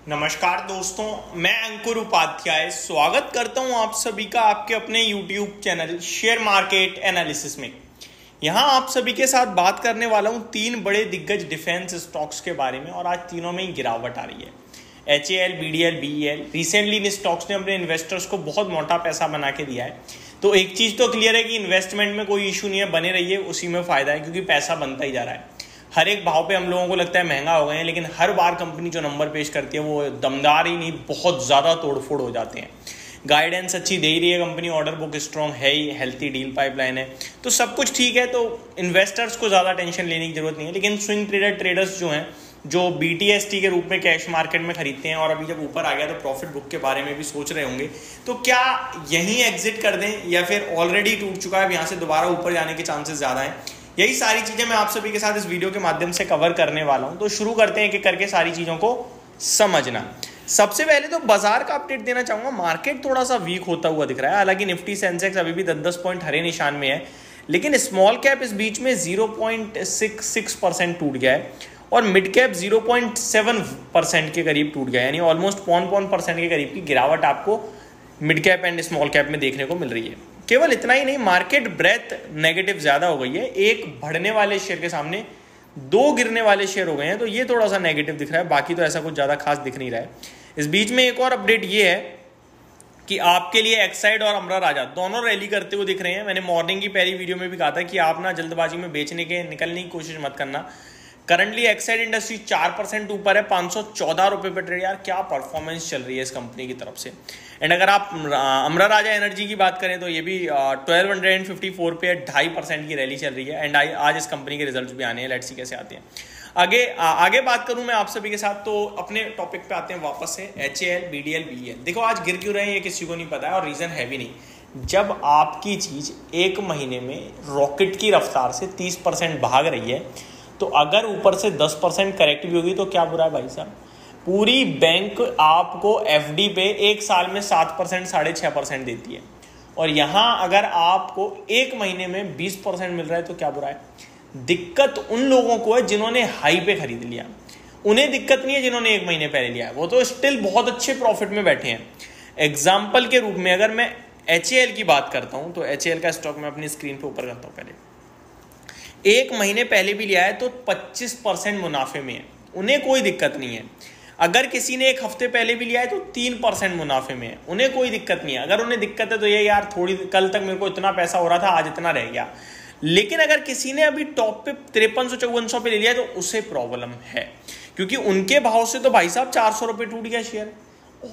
नमस्कार दोस्तों, मैं अंकुर उपाध्याय स्वागत करता हूं आप सभी का आपके अपने YouTube channel share market analysis में। यहां आप सभी के साथ बात करने वाला हूं तीन बड़े दिग्गज डिफेंस स्टॉक्स के बारे में और आज तीनों में ही गिरावट आ रही है। HAL, BDL, BEL। Recently in stocks ने अपने इन्वेस्टर्स को बहुत मोटा पैसा बना के दिया है। तो एक चीज तो क्लियर है कि इन्वेस्टमेंट में कोई इशू नहीं है, बने रहिए, उसी में फायदा है क्योंकि पैसा बनता ही जा रहा है। हर एक भाव पे हम लोगों को लगता है महंगा हो गए हैं, लेकिन हर बार कंपनी जो नंबर पेश करती है वो दमदार ही नहीं, बहुत ज़्यादा तोड़फोड़ हो जाते हैं। गाइडेंस अच्छी दे ही रही है कंपनी, ऑर्डर बुक स्ट्रॉन्ग है ही, हेल्थी डील पाइपलाइन है, तो सब कुछ ठीक है। तो इन्वेस्टर्स को ज़्यादा टेंशन लेने की जरूरत नहीं है। लेकिन स्विंग ट्रेडर्स जो हैं, जो BTST के रूप में कैश मार्केट में खरीदते हैं और अभी जब ऊपर आ गया तो प्रॉफिट बुक के बारे में भी सोच रहे होंगे, तो क्या यहीं एग्जिट कर दें या फिर ऑलरेडी टूट चुका है, यहाँ से दोबारा ऊपर जाने के चांसेस ज़्यादा हैं। यही सारी चीजें मैं आप सभी के साथ इस वीडियो के माध्यम से कवर करने वाला हूं। तो शुरू करते हैं कि करके सारी चीजों को समझना। सबसे पहले तो बाजार का अपडेट देना चाहूंगा। मार्केट थोड़ा सा वीक होता हुआ दिख रहा है, हालांकि निफ्टी सेंसेक्स अभी भी 10-10 पॉइंट हरे निशान में है, लेकिन स्मॉल कैप इस बीच में 0.66% टूट गया है और मिड कैप 0.7% के करीब टूट गया है, यानी ऑलमोस्ट 0.1% के करीब की गिरावट आपको mid cap and small cap में देखने को मिल रही है। केवल इतना ही नहीं, मार्केट ब्रेथ नेगेटिव ज्यादा हो गई है। एक बढ़ने वाले शेयर के सामने दो गिरने वाले शेयर हो गए हैं, तो ये थोड़ा सा नेगेटिव दिख रहा है। बाकी तो ऐसा कुछ ज्यादा खास दिख नहीं रहा है। इस बीच में एक और अपडेट ये है कि आपके लिए एक्साइड और अमरा राजा दोनों रैली करते हुए दिख रहे हैं। मैंने मॉर्निंग की पहली वीडियो में भी कहा था कि आप ना जल्दबाजी में बेचने के निकलने की कोशिश मत करना। करंटली एक्साइड इंडस्ट्री 4% ऊपर है, 514 रुपए पर ट्रेड। यार क्या परफॉर्मेंस चल रही है इस कंपनी की तरफ से। एंड अगर आप अमरा राजा एनर्जी की बात करें तो ये भी 1254 पे 2.5% की रैली चल रही है। एंड आज इस कंपनी के रिजल्ट्स भी आने हैं, लेट्स सी कैसे आते हैं। आगे बात करूं मैं आप सभी के साथ, तो अपने टॉपिक पे आते हैं वापस से। HAL, BDL, BEL देखो आज गिर क्यों रहे हैं ये किसी को नहीं पता है और रीजन है भी नहीं। जब आपकी चीज एक महीने में रॉकेट की रफ्तार से 30% भाग रही है, तो अगर ऊपर से 10% करेक्ट भी होगी तो क्या बुरा है भाई साहब। पूरी बैंक आपको FD पे एक साल में 7%, 6.5% देती है, और यहां अगर आपको एक महीने में 20% मिल रहा है तो क्या बुरा है। दिक्कत उन लोगों को है जिन्होंने हाई पे खरीद लिया, उन्हें दिक्कत नहीं है जिन्होंने एक महीने पहले लिया है, वो तो स्टिल बहुत अच्छे प्रॉफिट में बैठे हैं। एग्जाम्पल के रूप में अगर मैं HAL की बात करता हूं, तो HAL का स्टॉक मैं अपनी स्क्रीन पे ऊपर करता हूं। पहले एक महीने पहले भी लिया है तो 25% मुनाफे में है, उन्हें कोई दिक्कत नहीं है। अगर किसी ने एक हफ्ते पहले भी लिया है तो 3% मुनाफे में है, उन्हें कोई दिक्कत नहीं है। अगर उन्हें दिक्कत है तो ये यार थोड़ी कल तक मेरे को इतना पैसा हो रहा था, आज इतना रह गया। लेकिन अगर किसी ने अभी टॉप पे 5300-5400 पे ले लिया है तो उसे प्रॉब्लम है, क्योंकि उनके भाव से तो भाई साहब 400 रुपये टूट गया शेयर।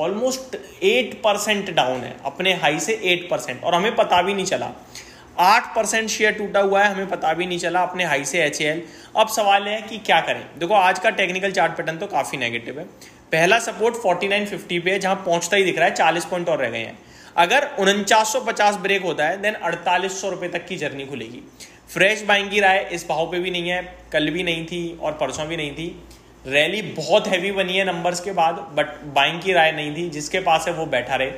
ऑलमोस्ट 8% डाउन है, अपने हाई से 8%, और हमें पता भी नहीं चला। 8% शेयर टूटा हुआ है, हमें पता भी नहीं चला अपने हाई से HAL। अब सवाल है कि क्या करें। देखो आज का टेक्निकल चार्ट पैटर्न तो काफी नेगेटिव है। पहला सपोर्ट 4950 पे है, जहां पहुंचता ही दिख रहा है, 40 पॉइंट और रह गए हैं। अगर 4950 ब्रेक होता है देन 4800 रुपए तक की जर्नी खुलेगी। फ्रेश बाइंग की राय इस भाव पे भी नहीं है, कल भी नहीं थी और परसों भी नहीं थी। रैली बहुत हैवी बनी है नंबर्स के बाद, बट बाइंग की राय नहीं थी। जिसके पास है वो बैठा रहे।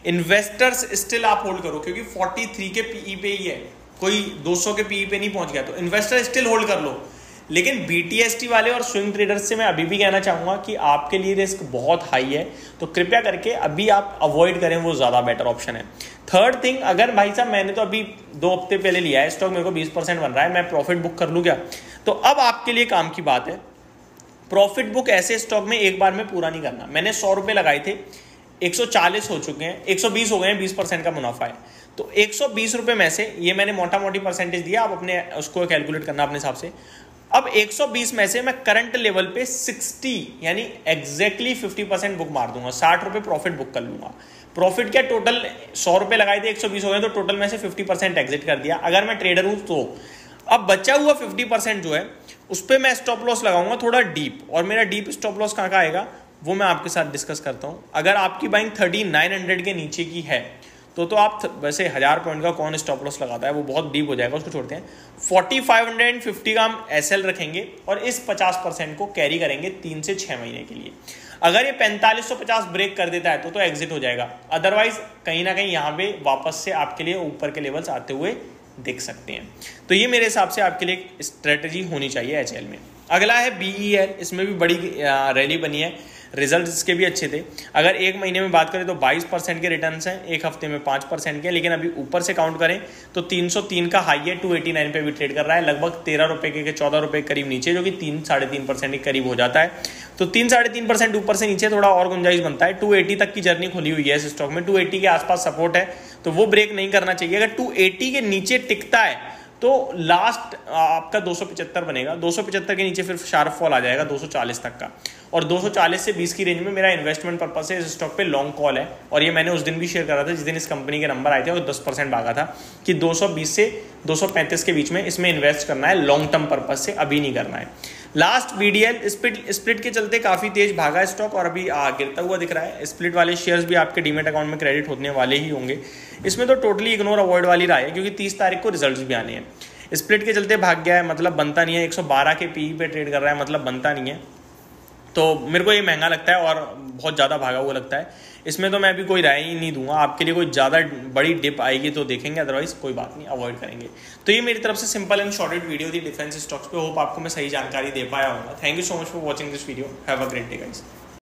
इन्वेस्टर्स स्टिल आप होल्ड करो, क्योंकि 43 के PE पे ही है, कोई 200 के PE पे नहीं पहुंच गया, तो इन्वेस्टर स्टिल होल्ड कर लो। लेकिन BTST वाले और स्विंग ट्रेडर्स से मैं अभी भी कहना चाहूंगा कि आपके लिए रिस्क बहुत हाई है, तो कृपया करके अभी आप अवॉइड करें, वो ज्यादा बेटर ऑप्शन है। थर्ड थिंग, अगर भाई साहब मैंने तो अभी 2 हफ्ते पहले लिया है स्टॉक, मेरे को 20% बन रहा है, मैं प्रॉफिट बुक कर लूँ क्या? तो अब आपके लिए काम की बात है, प्रॉफिट बुक ऐसे स्टॉक में एक बार में पूरा नहीं करना। मैंने 100 रुपए लगाए थे, 140 हो चुके हैं, 120 हो गए हैं, 20% का मुनाफा है। तो 120 रुपए में से ये मैंने मोटा मोटी परसेंटेज दिया, आप अपने उसको कैलकुलेट करना अपने हिसाब से। अब 120 में से मैं करंट लेवल पे 60 यानी एग्जैक्टली 50% बुक मार दूंगा, 60 रुपए प्रॉफिट बुक कर लूंगा। प्रॉफिट क्या, टोटल 100 रुपए लगाए थे, 120 हो गए, तो टोटल में से 50% एग्जिट कर दिया अगर मैं ट्रेडर हूं तो। अब बचा हुआ 50% जो है उस पर मैं स्टॉप लॉस लगाऊंगा थोड़ा डीप, और मेरा डीप स्टॉप लॉस कहाँ का आएगा वो मैं आपके साथ डिस्कस करता हूं। अगर आपकी बाइंग 3900 के नीचे की है तो आप वैसे 1000 पॉइंट का कौन स्टॉप लॉस लगाता है, वो बहुत डीप हो जाएगा, उसको छोड़ते हैं। 4550 का हम SL रखेंगे और इस 50% को कैरी करेंगे 3 से 6 महीने के लिए। अगर ये 4550 ब्रेक कर देता है तो एग्जिट हो जाएगा, अदरवाइज कहीं ना कहीं यहाँ पे वापस से आपके लिए ऊपर के लेवल्स आते हुए देख सकते हैं। तो ये मेरे हिसाब से आपके लिए एक स्ट्रेटेजी होनी चाहिए HAL में। अगला है BEL, इसमें भी बड़ी रैली बनी है। रिजल्ट इसके भी अच्छे थे। अगर एक महीने में बात करें तो 22% के रिटर्न हैं, एक हफ्ते में 5% के, लेकिन अभी ऊपर से काउंट करें तो 303 का हाई है, 289 पे भी ट्रेड कर रहा है, लगभग 13 रुपये के 14 रुपये के करीब नीचे, जो कि 3-3.5% के करीब हो जाता है। तो 3-3.5% ऊपर से नीचे थोड़ा और गुंजाइश बनता है। 280 तक की जर्नी खुली हुई है इस स्टॉक में, 280 के आसपास सपोर्ट है, तो वो ब्रेक नहीं करना चाहिए। अगर 280 के नीचे टिकता है तो लास्ट आपका 275 बनेगा, 275 के नीचे फिर शार्प फॉल आ जाएगा 240 तक का, और 240 से 20 की रेंज में मेरा इन्वेस्टमेंट पर्पस से इस स्टॉक पे लॉन्ग कॉल है। और ये मैंने उस दिन भी शेयर करा था जिस दिन इस कंपनी के नंबर आए थे और 10% भागा था कि 220 से 235 के बीच में इसमें इन्वेस्ट करना है लॉन्ग टर्म पर्पज से, अभी नहीं करना है। लास्ट VDL स्प्लिट के चलते काफ़ी तेज भागा स्टॉक और अभी गिरता हुआ दिख रहा है। स्प्लिट वाले शेयर्स भी आपके डीमेट अकाउंट में क्रेडिट होने वाले ही होंगे। इसमें तो टोटली इग्नोर अवॉइड वाली राय है, क्योंकि 30 तारीख को रिजल्ट्स भी आने हैं। स्प्लिट के चलते भाग गया है, मतलब बनता नहीं है। 112 के PE पे ट्रेड कर रहा है, मतलब बनता नहीं है। तो मेरे को ये महंगा लगता है और बहुत ज़्यादा भागा हुआ लगता है। इसमें तो मैं अभी कोई राय ही नहीं दूंगा। आपके लिए कोई ज़्यादा बड़ी डिप आएगी तो देखेंगे, अदरवाइज कोई बात नहीं, अवॉइड करेंगे। तो ये मेरी तरफ से सिंपल एंड शॉर्टेड वीडियो थी डिफेंस स्टॉक्स पे। होप आपको मैं सही जानकारी दे पाया होगा। Thank you so much for watching this video. Have a great day guys.